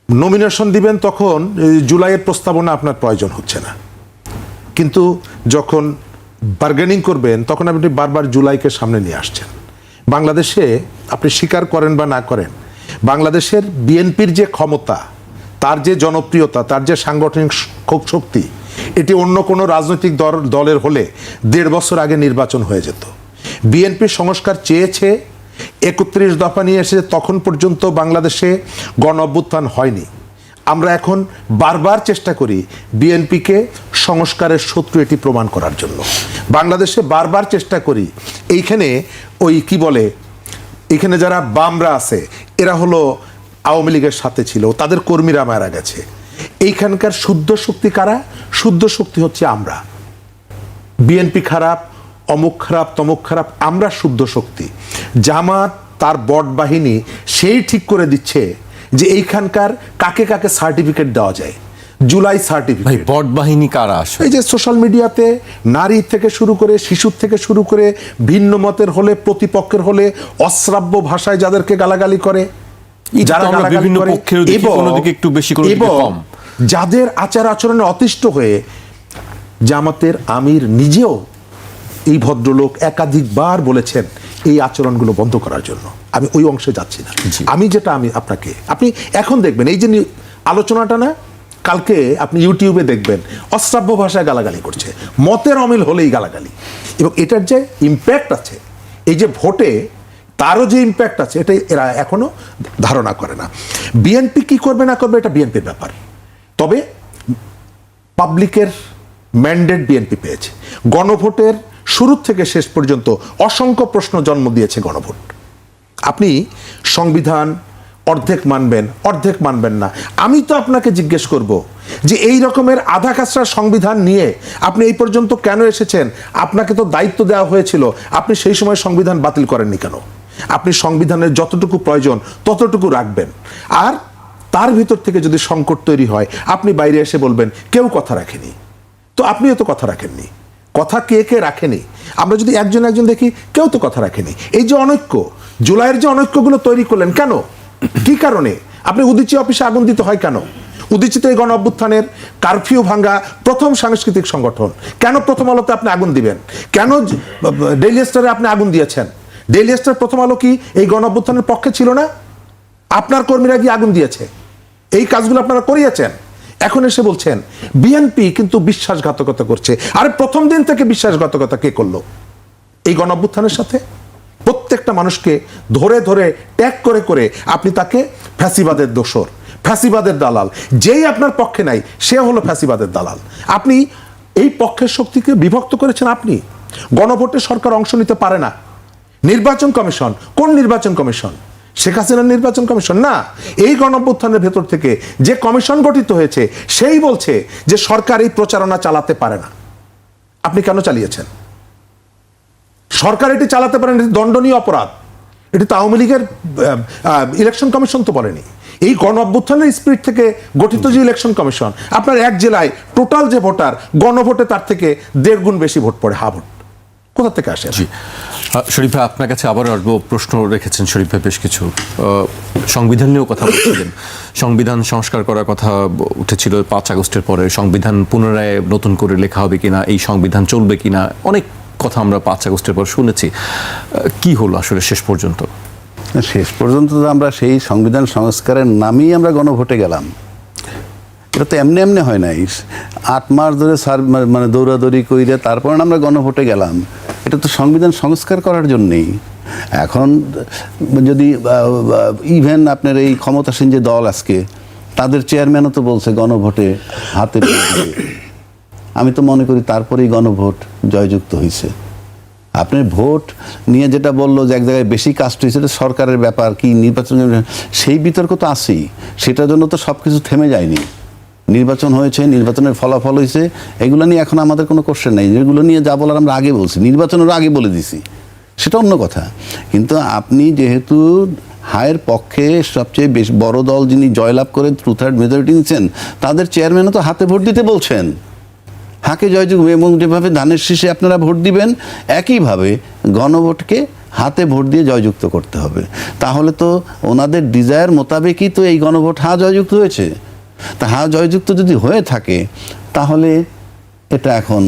নমিনেশন দিবেন তখন জুলাইয়ের প্রস্তাবনা আপনার প্রয়োজন হচ্ছে না, কিন্তু যখন বার্গেনিং করবেন তখন আপনি বারবার জুলাইকে সামনে নিয়ে আসছেন। বাংলাদেশে আপনি স্বীকার করেন বা না করেন, বাংলাদেশের বিএনপির যে ক্ষমতা, তার যে জনপ্রিয়তা, তার যে সাংগঠনিক শক্তি, এটি অন্য কোনো রাজনৈতিক দলের হলে 1.5 বছর আগে নির্বাচন হয়ে যেত। বিএনপি সংস্কার চেয়েছে, 31 দফা নিয়ে এসেছে, তখন পর্যন্ত বাংলাদেশে গণ অভ্যুত্থান হয়নি। আমরা এখন বারবার চেষ্টা করি বিএনপিকে সংস্কারের শত্রু এটি প্রমাণ করার জন্য। বাংলাদেশে বারবার চেষ্টা করি এইখানে ওই কি বলে, এখানে যারা বামরা আছে এরা হলো আওয়ামী লীগের সাথে ছিল, তাদের কর্মীরা মারা গেছে। এইখানকার শুদ্ধ শক্তি কারা? শুদ্ধ শক্তি হচ্ছে আমরা। বিএনপি খারাপ, অমুক খারাপ, তমুক খারাপ, আমরা শুদ্ধ শক্তি। জামাত তার বট বাহিনী সেই ঠিক করে দিচ্ছে যে এইখানকার কাকে কাকে সার্টিফিকেট দেওয়া যায়। জুলাই সার্টিফিকেট। বট বাহিনী কারা আসে? এই যে সোশ্যাল মিডিয়াতে নারী থেকে শুরু করে, শিশু থেকে শুরু করে, ভিন্ন মতের হলে, প্রতিপক্ষের হলে অশ্রাব্য ভাষায় যাদেরকে গালাগালি করে, যারা গালাগালি করে, এবং যাদের আচার আচরণে অতিষ্ঠ হয়ে জামাতের আমির নিজেও, এই ভদ্রলোক একাধিকবার বলেছেন এই আচরণগুলো বন্ধ করার জন্য। আমি ওই অংশে যাচ্ছি না। আমি আপনি এখন দেখবেন এই যে আলোচনাটা না, কালকে আপনি ইউটিউবে দেখবেন অশ্রাব্য ভাষায় গালাগালি করছে, মতের অমিল হলেই গালাগালি। এবং এটার যে ইম্প্যাক্ট আছে, এই যে ভোটে তারও যে ইম্প্যাক্ট আছে, এটা এরা এখনো ধারণা করে না। বিএনপি কি করবে না করবে এটা বিএনপির ব্যাপার। তবে পাবলিকের ম্যান্ডেট বিএনপি পেয়েছে। গণভোটের শুরু থেকে শেষ পর্যন্ত অসংখ্য প্রশ্ন জন্ম দিয়েছে গণভোট। আপনি সংবিধান অর্ধেক মানবেন, অর্ধেক মানবেন না। আমি তো আপনাকে জিজ্ঞেস করব যে এই রকমের আধা কাঁচরা সংবিধান নিয়ে আপনি এই পর্যন্ত কেন এসেছেন? আপনাকে তো দায়িত্ব দেওয়া হয়েছিল, আপনি সেই সময় সংবিধান বাতিল করেননি কেন? আপনি সংবিধানের যতটুকু প্রয়োজন ততটুকু রাখবেন। আর তার ভিতর থেকে যদি সংকট তৈরি হয়, আপনি বাইরে এসে বলবেন কেউ কথা রাখেনি। তো আপনিও তো কথা রাখেননি। কথা কে কে রাখেনি? আমরা যদি একজন একজন দেখি, কেউ তো কথা রাখেনি। এই যে অনৈক্য, জুলাইয়ের যে অনৈক্যগুলো তৈরি করলেন, কেন, কি কারণে? আপনি উদীচী অফিসে আগুন দিতে হয় কেন? উদীচীতে গণ অভ্যুত্থানের কারফিউ ভাঙ্গা প্রথম সাংস্কৃতিক সংগঠন, কেন প্রথম আলোতে আপনি আগুন দিবেন? কেন ডেইলি স্টারে আপনি আগুন দিয়েছেন? ডেইলি স্টার প্রথম আলো কি এই গণ অভ্যুত্থানের পক্ষে ছিল না? আপনার কর্মীরা কি আগুন দিয়েছে? এই কাজগুলো আপনারা করিয়েছেন। এখন এসে বলছেন বিএনপি কিন্তু বিশ্বাসঘাতকতা করছে। আরে প্রথম দিন থেকে বিশ্বাসঘাতকতা কে করলো এই গণ অভ্যুত্থানের সাথে? প্রত্যেকটা মানুষকে ধরে ধরে ট্যাগ করে করে আপনি তাকে ফ্যাসিবাদের দোসর, ফ্যাসিবাদের দালাল। যেই আপনার পক্ষে নাই সে হলো ফ্যাসিবাদের দালাল। আপনি এই পক্ষের শক্তিকে বিভক্ত করেছেন। আপনি গণভোটে সরকার অংশ নিতে পারে না। নির্বাচন কমিশন, কোন নির্বাচন কমিশন? শেখ হাসিনার নির্বাচন কমিশন না। এই গণঅভ্যুত্থানের ভেতর থেকে যে কমিশন গঠিত হয়েছে সেই বলছে যে সরকার এই প্রচারণা চালাতে পারে না। আপনি কেন চালিয়েছেন? সরকার এটি চালাতে পারেন, এটি দণ্ডনীয় অপরাধ। এটি তো আওয়ামী লীগের ইলেকশন কমিশন তো বলেনি। এই গণ অভ্যুত্থানের স্পিরিট থেকে গঠিত যে ইলেকশন কমিশন, আপনার এক জেলায় টোটাল যে ভোটার, গণভোটে তার থেকে 1.5 গুণ বেশি ভোট পড়ে। হা ভোট কোথা থেকে আসে? শরীফ ভাই, আপনার কাছে আবারও আসবো। প্রশ্ন রেখেছেন শরীফ ভাই বেশ কিছু, সংবিধান নিয়েও কথা বলছিলেন। সংবিধান সংস্কার করার কথা উঠেছিল 5 আগস্টের পরে। সংবিধান পুনরায় নতুন করে লেখা হবে কিনা, এই সংবিধান চলবে কিনা, অনেক কথা আমরা 5 আগস্টের পর শুনেছি। কি হলো আসলে শেষ পর্যন্ত? শেষ পর্যন্ত তো আমরা সেই সংবিধান সংস্কারের নামেই আমরা গণভোটে গেলাম। এটা তো এমনি এমনি হয় নাই। 8 মাস ধরে মানে দৌড়াদৌড়ি কইরে তারপরে আমরা গণভোটে গেলাম। এটা তো সংবিধান সংস্কার করার জন্যেই। এখন যদি ইভেন আপনার এই ক্ষমতাসীন যে দল আজকে, তাদের চেয়ারম্যানও তো বলছে গণভোটে হাতে পেয়ে। আমি তো মনে করি তারপরেই গণভোট জয়যুক্ত হয়েছে। আপনি ভোট নিয়ে যেটা বললো যে এক জায়গায় বেশি কাস্ট হয়েছে, এটা সরকারের ব্যাপার, কি নির্বাচন, সেই বিতর্ক তো আছেই। সেটার জন্য তো সব কিছু থেমে যায়নি। নির্বাচন হয়েছে, নির্বাচনের ফলাফল হয়েছে, এগুলো নিয়ে এখন আমাদের কোনো কোশ্চেন নেই। এগুলো নিয়ে যা বলার আমরা আগে বলছি, নির্বাচনেরও আগে বলে দিছি, সেটা অন্য কথা। কিন্তু আপনি যেহেতু হায়ের পক্ষে সবচেয়ে বেশি বড় দল যিনি জয়লাভ করে 2/3 মেজরিটি নিচ্ছেন, তাদের চেয়ারম্যানও তো হাতে ভোট দিতে বলছেন। হাকে জয়যুক্ত, এবং যেভাবে ধানের শীষে আপনারা ভোট দিবেন, একইভাবে গণভোটকে হাতে ভোট দিয়ে জয়যুক্ত করতে হবে। তাহলে তো ওনাদের ডিজায়ার মোতাবেকই তো এই গণভোট জয়যুক্ত হয়েছে। তা জয়যুক্ত যদি হয়ে থাকে, তাহলে এটা এখন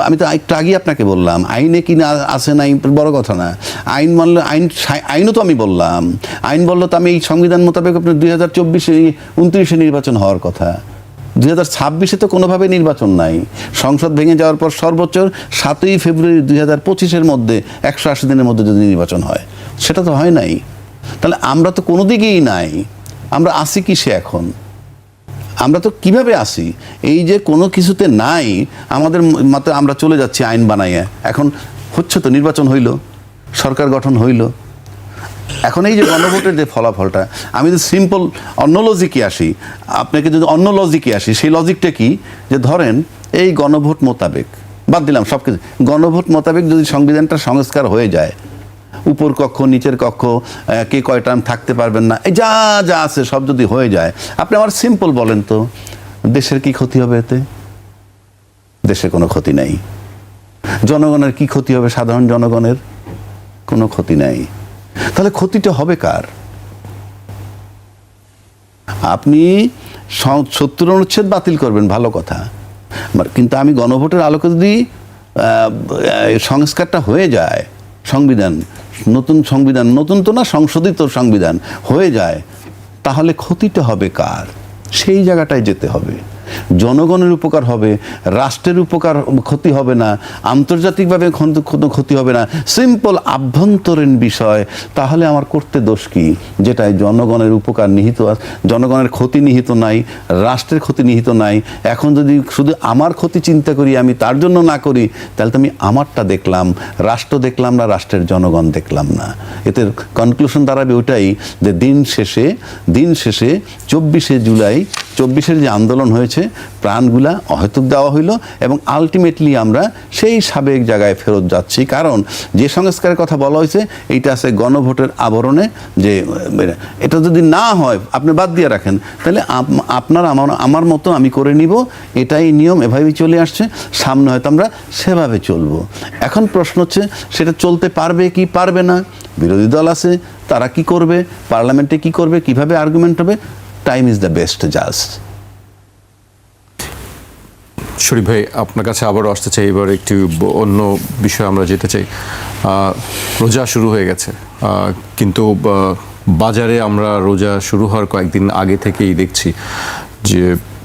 আমি তো একটু আগেই আপনাকে বললাম, আইনে কি না আছে নাই বড় কথা না। আইন মানলে আইনও তো আমি বললাম, আইন বললো তো আমি এই সংবিধান মোতাবেক আপনার 2024-29 নির্বাচন হওয়ার কথা। 2026 তো কোনোভাবে নির্বাচন নাই। সংসদ ভেঙে যাওয়ার পর সর্বোচ্চ 7ই ফেব্রুয়ারি 2025 মধ্যে 180 দিনের মধ্যে যদি নির্বাচন হয়, সেটা তো হয় নাই। তাহলে আমরা তো কোনো দিকেই নাই। আমরা আসি কিসে এখন? আমরা তো কিভাবে আসি? এই যে কোনো কিছুতে নাই, আমাদের মতে আমরা চলে যাচ্ছি আইন বানাইয়ে। এখন হচ্ছে তো, নির্বাচন হইল, সরকার গঠন হইল। এখন এই যে গণভোটের যে ফলাফলটা, আমি যদি সিম্পল অন্য লজিকে আসি, আপনাকে যদি অন্য লজিকে আসি, সেই লজিকটা কি, যে ধরেন এই গণভোট মোতাবেক, বাদ দিলাম সব কিছু, গণভোট মোতাবেক যদি সংবিধানটা সংস্কার হয়ে যায়, উপর কক্ষ নিচের কক্ষ, কে কয় টার্ম থাকতে পারবেন না, এই যা যা আছে সব যদি হয়ে যায়, আপনি আমার সিম্পল বলেন তো, দেশের কি ক্ষতি হবে এতে? দেশের কোনো ক্ষতি নাই। জনগণের কি ক্ষতি হবে? সাধারণ জনগণের কোনো ক্ষতি নাই। তাহলে ক্ষতিটা হবে কার? আপনি 70 অনুচ্ছেদ বাতিল করবেন, ভালো কথা, কিন্তু আমি গণভোটের আলোকে যদি সংস্কারটা হয়ে যায়, নতুন তো না, সংশোধিত সংবিধান হয়ে যায়, তাহলে ক্ষতিটা হবে কার? সেই জায়গাটায় যেতে হবে। জনগণের উপকার হবে, রাষ্ট্রের ক্ষতি হবে না, আন্তর্জাতিকভাবে কোনো ক্ষতি হবে না, সিম্পল আভ্যন্তরীণ বিষয়। তাহলে আমার করতে দোষ কি? যেটায় জনগণের উপকার নিহিত, জনগণের ক্ষতি নিহিত নাই, রাষ্ট্রের ক্ষতি নিহিত নাই। এখন যদি শুধু আমার ক্ষতি চিন্তা করি, আমি তার জন্য না করি, তাহলে তো আমি আমারটা দেখলাম, রাষ্ট্র দেখলাম না, রাষ্ট্রের জনগণ দেখলাম না। এতে কনক্লুশন দাঁড়াবে ওটাই যে দিন শেষে 24শে জুলাই 24-এর যে আন্দোলন হয়েছে, প্রাণগুলা অহেতুক দেওয়া হইল এবং আলটিমেটলি আমরা সেই সাবেক জায়গায় ফেরত যাচ্ছি। কারণ যে সংস্কারের কথা বলা হয়েছে, এইটা আছে গণভোটের আবরণে, যে এটা যদি না হয় আপনি বাদ দিয়ে রাখেন, তাহলে আপনার আমার মতো আমি করে নিব, এটাই নিয়ম, এভাবেই চলে আসছে, সামনে হয়তো আমরা সেভাবে চলবো। এখন প্রশ্ন হচ্ছে সেটা চলতে পারবে কি পারবে না? বিরোধী দল আছে, তারা কি করবে, পার্লামেন্টে কি করবে, কিভাবে আর্গুমেন্ট হবে, টাইম ইজ দ্য বেস্ট জাজ। শরীফ ভাই, আপনার কাছে আবারও আসতে চাই, এবার একটু অন্য বিষয়ে আমরা যেতে চাই। রোজা শুরু হয়ে গেছে, কিন্তু বাজারে আমরা রোজা শুরু হওয়ার কয়েকদিন আগে থেকেই দেখছি যে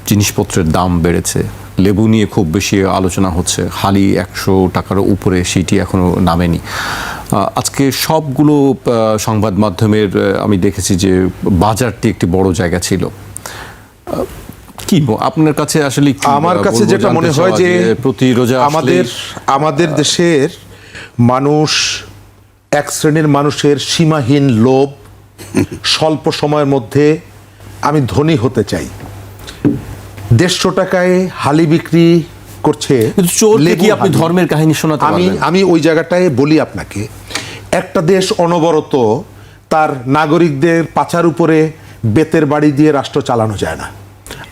জিনিসপত্রের দাম বেড়েছে। লেবু নিয়ে খুব বেশি আলোচনা হচ্ছে, হালি 100 টাকার উপরে, সেটি এখনও নামেনি। আজকে সবগুলো সংবাদ মাধ্যমের আমি দেখেছি যে বাজারটি একটি বড় জায়গা ছিল। কি আপনার কাছে আসলে আমার কাছে যেটা মনে হয় যে প্রতি রোজা আমাদের দেশের মানুষ, এক শ্রেণীর মানুষের সীমাহীন লোভ, স্বল্প সময়ের মধ্যে আমি ধনী হতে চাই। 150 টাকায় হালি বিক্রি করছে। আপনি ধর্মের কাহিনী শোনাতে পারবেন? আমি ওই জায়গাটায় বলি আপনাকে, একটা দেশ অনবরত তার নাগরিকদের পাছার উপরে বেতের বাড়ি দিয়ে রাষ্ট্র চালানো যায় না।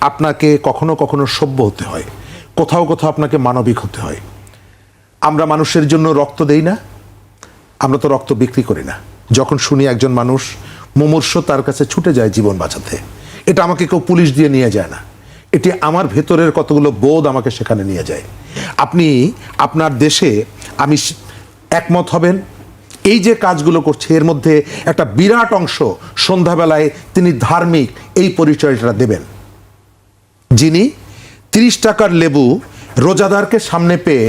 আপনাকে কখনো কখনো সভ্য হতে হয়, কোথাও কোথাও আপনাকে মানবিক হতে হয়। আমরা মানুষের জন্য রক্ত দেই না, আমরা তো রক্ত বিক্রি করি না। যখন শুনি একজন মানুষ মুমূর্ষ, তার কাছে ছুটে যায় জীবন বাঁচাতে, এটা আমাকে কেউ পুলিশ দিয়ে নিয়ে যায় না, এটি আমার ভেতরের কতগুলো বোধ আমাকে সেখানে নিয়ে যায়। আপনি আপনার দেশে, আমি একমত হবেন, এই যে কাজগুলো করছে এর মধ্যে একটা বিরাট অংশ সন্ধ্যাবেলায় তিনি ধার্মিক এই পরিচয়টা দেবেন, যিনি 30 টাকার লেবু রোজাদারকে সামনে পেয়ে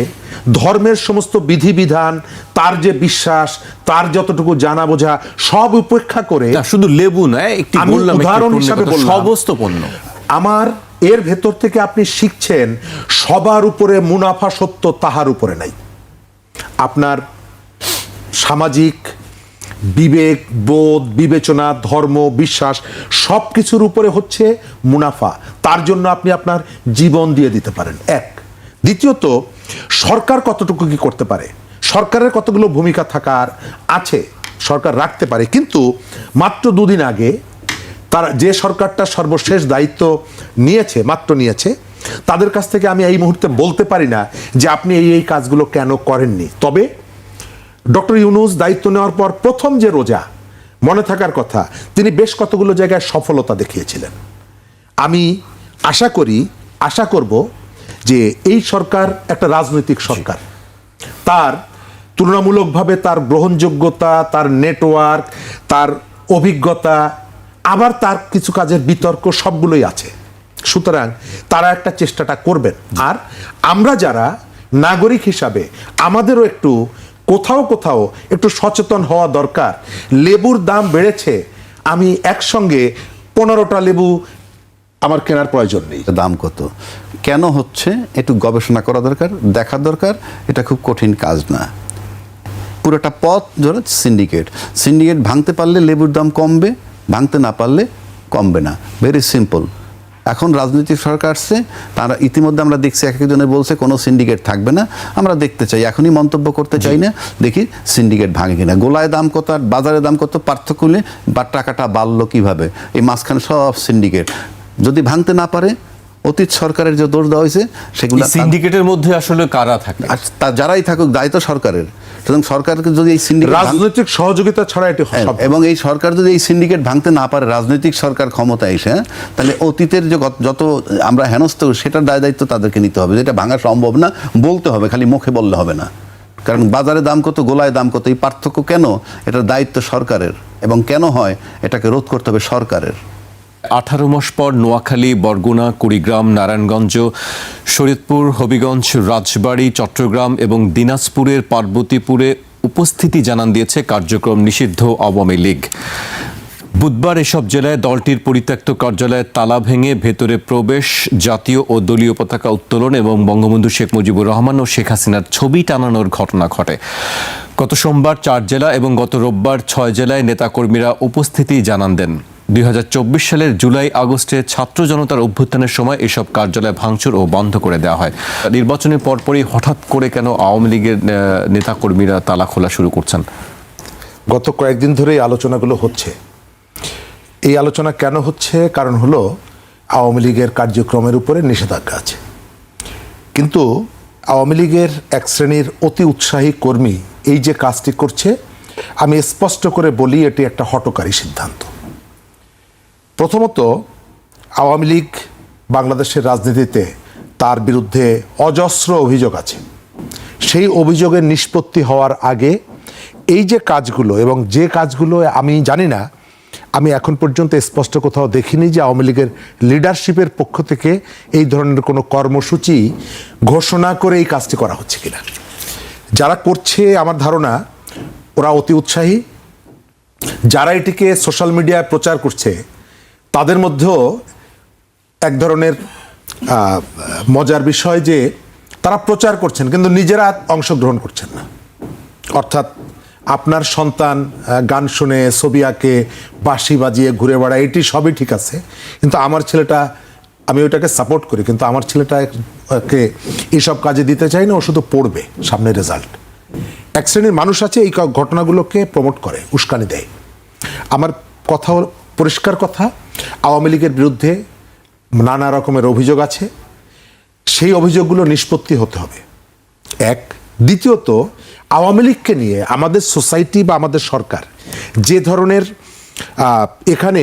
ধর্মের সমস্ত বিধিবিধান, তার যে বিশ্বাস, তার যতটুকু জানা বোঝা সব উপেক্ষা করে, শুধু লেবু নয়, আমি উদাহরণ হিসাবে বললাম, সমস্ত পণ্য। আমার এর ভেতর থেকে আপনি শিখছেন সবার উপরে মুনাফা সত্য, তাহার উপরে নাই। আপনার সামাজিক বিবেক, বোধ, বিবেচনা, ধর্ম, বিশ্বাস সব কিছুর উপরে হচ্ছে মুনাফা। তার জন্য আপনি আপনার জীবন দিয়ে দিতে পারেন, এক। দ্বিতীয়ত, সরকার কতটুকু কি করতে পারে, সরকারের কতগুলো ভূমিকা থাকার আছে, সরকার রাখতে পারে। কিন্তু মাত্র 2 দিন আগে তারা যে সরকারটা সর্বশেষ দায়িত্ব নিয়েছে, তাদের কাছ থেকে আমি এই মুহূর্তে বলতে পারি না যে আপনি এই কাজগুলো কেন করেননি। তবে ডক্টর ইউনূস দায়িত্ব নেওয়ার পর প্রথম যে রোজা, মনে থাকার কথা, তিনি বেশ কতগুলো জায়গায় সফলতা দেখিয়েছিলেন। আমি আশা করব যে এই সরকার একটা রাজনৈতিক সরকার, তার তুলনামূলকভাবে তার গ্রহণযোগ্যতা, তার নেটওয়ার্ক, তার অভিজ্ঞতা, আবার তার কিছু কাজের বিতর্ক সবগুলোই আছে। সুতরাং তারা একটা চেষ্টাটা করবেন। আর আমরা যারা নাগরিক হিসাবে আমাদেরও একটু কোথাও একটু সচেতন হওয়া দরকার। লেবুর দাম বেড়েছে, আমি একসঙ্গে 15টা লেবু আমার কেনার প্রয়োজন নেই। দাম কত, কেন হচ্ছে, একটু গবেষণা করা দরকার, দেখা দরকার। এটা খুব কঠিন কাজ না। পুরোটা পথ ধরে সিন্ডিকেট ভাঙতে পারলে লেবুর দাম কমবে, ভাঙতে না পারলে কমবে না। Very simple. এখন রাজনৈতিক সরকার আসছে, তারা ইতিমধ্যে আমরা দেখছি এক একজনে বলছে কোনো সিন্ডিকেট থাকবে না। আমরা দেখতে চাই, এখনই মন্তব্য করতে চাই না, দেখি সিন্ডিকেট ভাঙে কিনা। গোলায় দাম কত আর বাজারে দাম কত পার্থক্য হলে বা টাকাটা বাড়লো কিভাবে, এই মাঝখানে সব সিন্ডিকেট। যদি ভাঙতে না পারে, অতীত সরকারের যে দোষ দেওয়া হয়েছে সেগুলো, সিন্ডিকেটের মধ্যে আসলে কারা থাকে, যারাই থাকুক দায়িত্ব সরকারের। সুতরাং সরকারকে যদি এই সিন্ডিকেট, রাজনৈতিক সহযোগিতা ছাড়া এটি, এবং এই সরকার যদি এই সিন্ডিকেট ভাঙতে না পারে, রাজনৈতিক সরকার ক্ষমতা এসে, তাহলে অতীতের যে যত আমরা হেনস্থ, সেটার দায় দায়িত্ব তাদেরকে নিতে হবে। যেটা ভাঙা সম্ভব না, বলতে হবে, খালি মুখে বললে হবে না। কারণ বাজারে দাম কত, গোলায় দাম কত, এই পার্থক্য কেন, এটার দায়িত্ব সরকারের, এবং কেন হয় এটাকে রোধ করতে হবে সরকারের। 18 মাস পর নোয়াখালী, বরগুনা, কুড়িগ্রাম, নারায়ণগঞ্জ, শরীয়তপুর, হবিগঞ্জ, রাজবাড়ী, চট্টগ্রাম এবং দিনাজপুরের পার্বতীপুরে উপস্থিতি জানান দিয়েছে কার্যক্রম নিষিদ্ধ আওয়ামী লীগ। বুধবার এসব জেলায় দলটির পরিত্যক্ত কার্যালয়ে তালা ভেঙে ভেতরে প্রবেশ, জাতীয় ও দলীয় পতাকা উত্তোলন এবং বঙ্গবন্ধু শেখ মুজিবুর রহমান ও শেখ হাসিনার ছবি টানানোর ঘটনা ঘটে। গত সোমবার 4 জেলা এবং গত রোববার 6 জেলায় নেতাকর্মীরা উপস্থিতি জানান দেন। 2024 সালের জুলাই আগস্টে ছাত্র জনতার অভ্যুত্থানের সময় এসব কার্যালয় ভাঙচুর ও বন্ধ করে দেওয়া হয়। নির্বাচনের পরপরই হঠাৎ করে কেন আওয়ামী লীগের নেতাকর্মীরা তালা খোলা শুরু করছেন? গত কয়েকদিন ধরে এই আলোচনাগুলো হচ্ছে। এই আলোচনা কেন হচ্ছে? কারণ হলো আওয়ামী লীগের কার্যক্রমের উপরে নিষেধাজ্ঞা আছে, কিন্তু আওয়ামী লীগের এক শ্রেণীর অতি উৎসাহী কর্মী এই যে কাজটি করছে, আমি স্পষ্ট করে বলি এটি একটা হঠকারী সিদ্ধান্ত। প্রথমত, আওয়ামী লীগ বাংলাদেশের রাজনীতিতে তার বিরুদ্ধে অজস্র অভিযোগ আছে। সেই অভিযোগের নিষ্পত্তি হওয়ার আগে এই যে কাজগুলো, এবং যে কাজগুলো আমি জানি না, আমি এখন পর্যন্ত স্পষ্ট কোথাও দেখিনি যে আওয়ামী লীগের লিডারশিপের পক্ষ থেকে এই ধরনের কোনো কর্মসূচি ঘোষণা করে এই কাজটি করা হচ্ছে কিনা। যারা করছে আমার ধারণা ওরা অতি উৎসাহী। যারা এটিকে সোশ্যাল মিডিয়ায় প্রচার করছে তাদের মধ্যেও এক ধরনের মজার বিষয় যে তারা প্রচার করছেন কিন্তু নিজেরা অংশগ্রহণ করছেন না। অর্থাৎ আপনার সন্তান গান শুনে, ছবি আঁকে, বাঁশি বাজিয়ে ঘুরে বেড়ায়, এটি সবই ঠিক আছে, কিন্তু আমার ছেলেটা, আমি ওইটাকে সাপোর্ট করি, কিন্তু আমার ছেলেটাকে এইসব কাজে দিতে চাই না, ও শুধু পড়বে সামনে রেজাল্ট। এক শ্রেণীর মানুষ আছে এই ঘটনাগুলোকে প্রমোট করে, উস্কানি দেয়। আমার কথা, পরিষ্কার কথা, আওয়ামী লীগের বিরুদ্ধে নানা রকমের অভিযোগ আছে, সেই অভিযোগগুলো নিষ্পত্তি হতে হবে এক। দ্বিতীয়ত, আওয়ামী লীগকে নিয়ে আমাদের সোসাইটি বা আমাদের সরকার যে ধরনের এখানে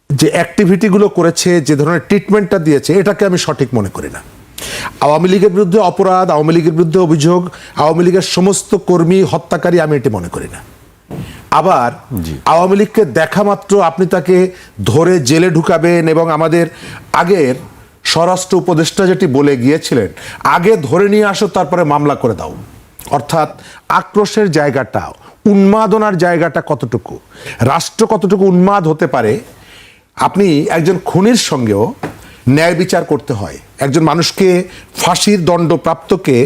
যে অ্যাক্টিভিটিগুলো করেছে, যে ধরনের ট্রিটমেন্টটা দিয়েছে, এটাকে আমি সঠিক মনে করি না। আওয়ামী লীগের বিরুদ্ধে অপরাধ, আওয়ামী লীগের বিরুদ্ধে অভিযোগ, আওয়ামী লীগের সমস্ত কর্মী হত্যাকারী, আমি এটি মনে করি না। আবার আওয়ামী লীগকে দেখা মাত্র আপনি তাকে ধরে জেলে ঢুকাবেন, এবং আমাদের আগের স্বরাষ্ট্র উপদেষ্টা যেটি বলে গিয়েছিলেন, আগে ধরে নিয়ে আসো তারপরে মামলা করে দাও। অর্থাৎ আক্রোশের জায়গাটা, উন্মাদনার জায়গাটা কতটুকু, রাষ্ট্র কতটুকু উন্মাদ হতে পারে। আপনি একজন খুনির সঙ্গেও ন্যায় বিচার করতে হয়। একজন মানুষকে, ফাঁসির দণ্ডপ্রাপ্তকে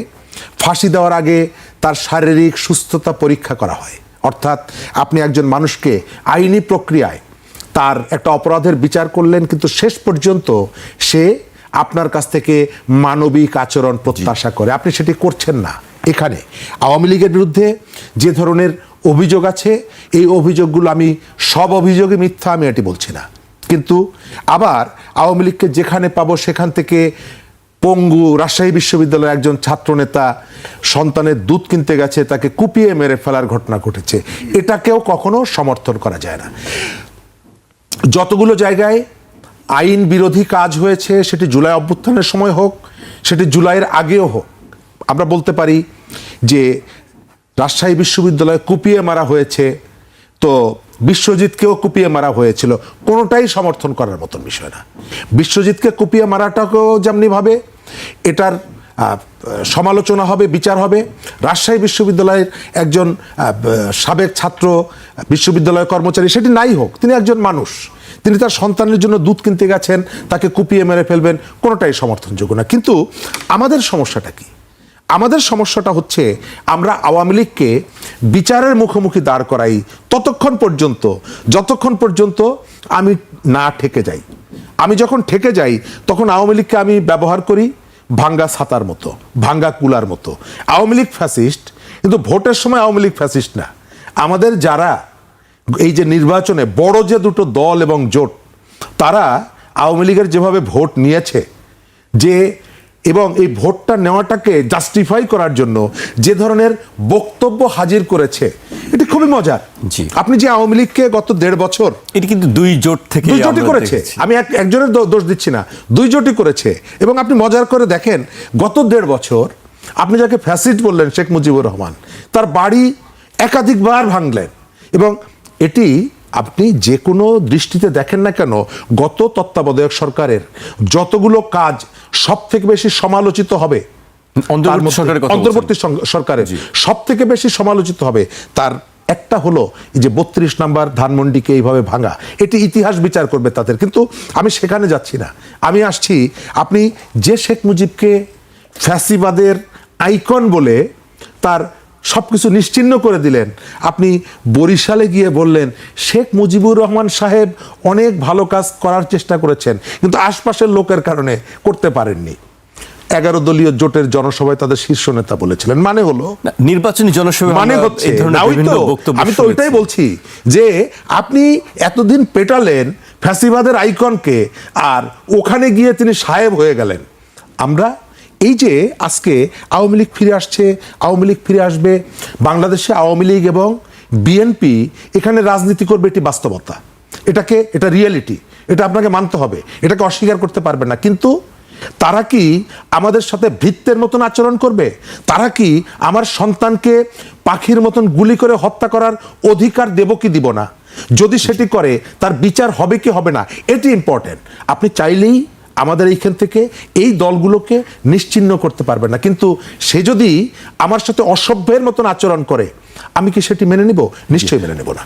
ফাঁসি দেওয়ার আগে তার শারীরিক সুস্থতা পরীক্ষা করা হয়। অর্থাৎ আপনি একজন মানুষকে আইনি প্রক্রিয়ায় তার একটা অপরাধের বিচার করলেন, কিন্তু শেষ পর্যন্ত সে আপনার কাছ থেকে মানবিক আচরণ প্রত্যাশা করে, আপনি সেটি করছেন না। এখানে আওয়ামী লীগের বিরুদ্ধে যে ধরনের অভিযোগ আছে, এই অভিযোগগুলো আমি সব অভিযোগে মিথ্যা, আমি এটি বলছি না, কিন্তু আবার আওয়ামী লীগকে যেখানে পাবো সেখান থেকে পঙ্গু রাজশাহী বিশ্ববিদ্যালয়ের একজন ছাত্রনেতা সন্তানের দুধ কিনতে গেছে, তাকে কুপিয়ে মেরে ফেলার ঘটনা ঘটেছে, এটাকেও কখনো সমর্থন করা যায় না। যতগুলো জায়গায় আইন বিরোধী কাজ হয়েছে, সেটি জুলাই অভ্যুত্থানের সময় হোক, সেটি জুলাইয়ের আগেও হোক, আমরা বলতে পারি যে রাজশাহী বিশ্ববিদ্যালয়ে কুপিয়ে মারা হয়েছে, তো বিশ্বজিৎকেও কুপিয়ে মারা হয়েছিল, কোনোটাই সমর্থন করার মতন বিষয় না। বিশ্বজিৎকে কুপিয়ে মারাটাকেও যেমনিভাবে এটার সমালোচনা হবে, বিচার হবে। রাজশাহী বিশ্ববিদ্যালয়ের একজন সাবেক ছাত্র, বিশ্ববিদ্যালয় কর্মচারী, সেটি নাই হোক, তিনি একজন মানুষ, তিনি তার সন্তানের জন্য দুধ কিনতে গেছেন, তাকে কুপিয়ে মেরে ফেলবেন, কোনোটাই সমর্থনযোগ্য না। কিন্তু আমাদের সমস্যাটা কি? আমাদের সমস্যাটা হচ্ছে আমরা আওয়ামী লীগকে বিচারের মুখোমুখি দাঁড় করাই ততক্ষণ পর্যন্ত যতক্ষণ পর্যন্ত আমি না ঠেকে যাই। আমি যখন ঠেকে যাই তখন আওয়ামী লীগকে আমি ব্যবহার করি ভাঙ্গা ছাতার মতো, ভাঙ্গা কুলার মতো। আওয়ামী লীগ ফ্যাসিস্ট, কিন্তু ভোটের সময় আওয়ামী লীগ ফ্যাসিস্ট না। আমাদের যারা এই যে নির্বাচনে বড় যে দুটো দল এবং জোট, তারা আওয়ামী লীগের যেভাবে ভোট নিয়েছে, যে এবং এই ভোটটা নেওয়াটাকে জাস্টিফাই করার জন্য যে ধরনের বক্তব্য হাজির করেছে, এটি খুবই মজার। আপনি যে আওয়ামী লীগকে গত 1.5 বছর, এটি কিন্তু দুই জোটই করেছে, আমি একজনের দোষ দিচ্ছি না, দুই জোটই করেছে। এবং আপনি মজার করে দেখেন, গত 1.5 বছর আপনি যাকে ফ্যাসিস্ট বললেন শেখ মুজিবুর রহমান, তার বাড়ি একাধিকবার ভাঙলেন। এবং এটি আপনি যে কোনো দৃষ্টিতে দেখেন না কেন, গত তত্ত্বাবধায়ক সরকারের যতগুলো কাজ সব থেকে বেশি সমালোচিত হবে, অন্তর্বর্তী সরকারের সব থেকে বেশি সমালোচিত হবে, তার একটা হলো এই যে 32 নম্বর ধানমন্ডিকে এইভাবে ভাঙা। এটি ইতিহাস বিচার করবে তাদের, কিন্তু আমি সেখানে যাচ্ছি না। আমি আসছি, আপনি যে শেখ মুজিবকে ফ্যাসিবাদের আইকন বলে তার সবকিছু নিশ্চিহ্ন করে দিলেন, আপনি বরিশালে গিয়ে বললেন শেখ মুজিবুর রহমান সাহেব অনেক ভালো কাজ করার চেষ্টা করেছেন, কিন্তু আশপাশের লোকের কারণে করতে পারেননি। 11 দলীয় জোটের জনসভায় তাদের শীর্ষ নেতা বলেছিলেন। মানে হলো নির্বাচনী জনসভা মানে হচ্ছে আমি তো ওইটাই বলছি যে আপনি এতদিন পেটালেন ফ্যাসিবাদের আইকনকে, আর ওখানে গিয়ে তিনি সাহেব হয়ে গেলেন। আমরা এই যে আজকে আওয়ামী লীগ ফিরে আসছে, আওয়ামী লীগ ফিরে আসবে, বাংলাদেশে আওয়ামী লীগ এবং বিএনপি এখানে রাজনীতি করবে, এটি বাস্তবতা, এটা রিয়েলিটি, এটা আপনাকে মানতে হবে, এটাকে অস্বীকার করতে পারবেন না। কিন্তু তারা কি আমাদের সাথে ভৃত্যের মতন আচরণ করবে? তারা কি আমার সন্তানকে পাখির মতন গুলি করে হত্যা করার অধিকার দেব কি দিব না? যদি সেটি করে তার বিচার হবে কি হবে না, এটি ইম্পর্টেন্ট। আপনি চাইলেই আমাদের এইখান থেকে এই দলগুলোকে নিশ্চিহ্ন করতে পারবেন না, কিন্তু সে যদি আমার সাথে অসভ্যের মতন আচরণ করে, আমি কি সেটি মেনে নিব? নিশ্চয়ই মেনে নেব না।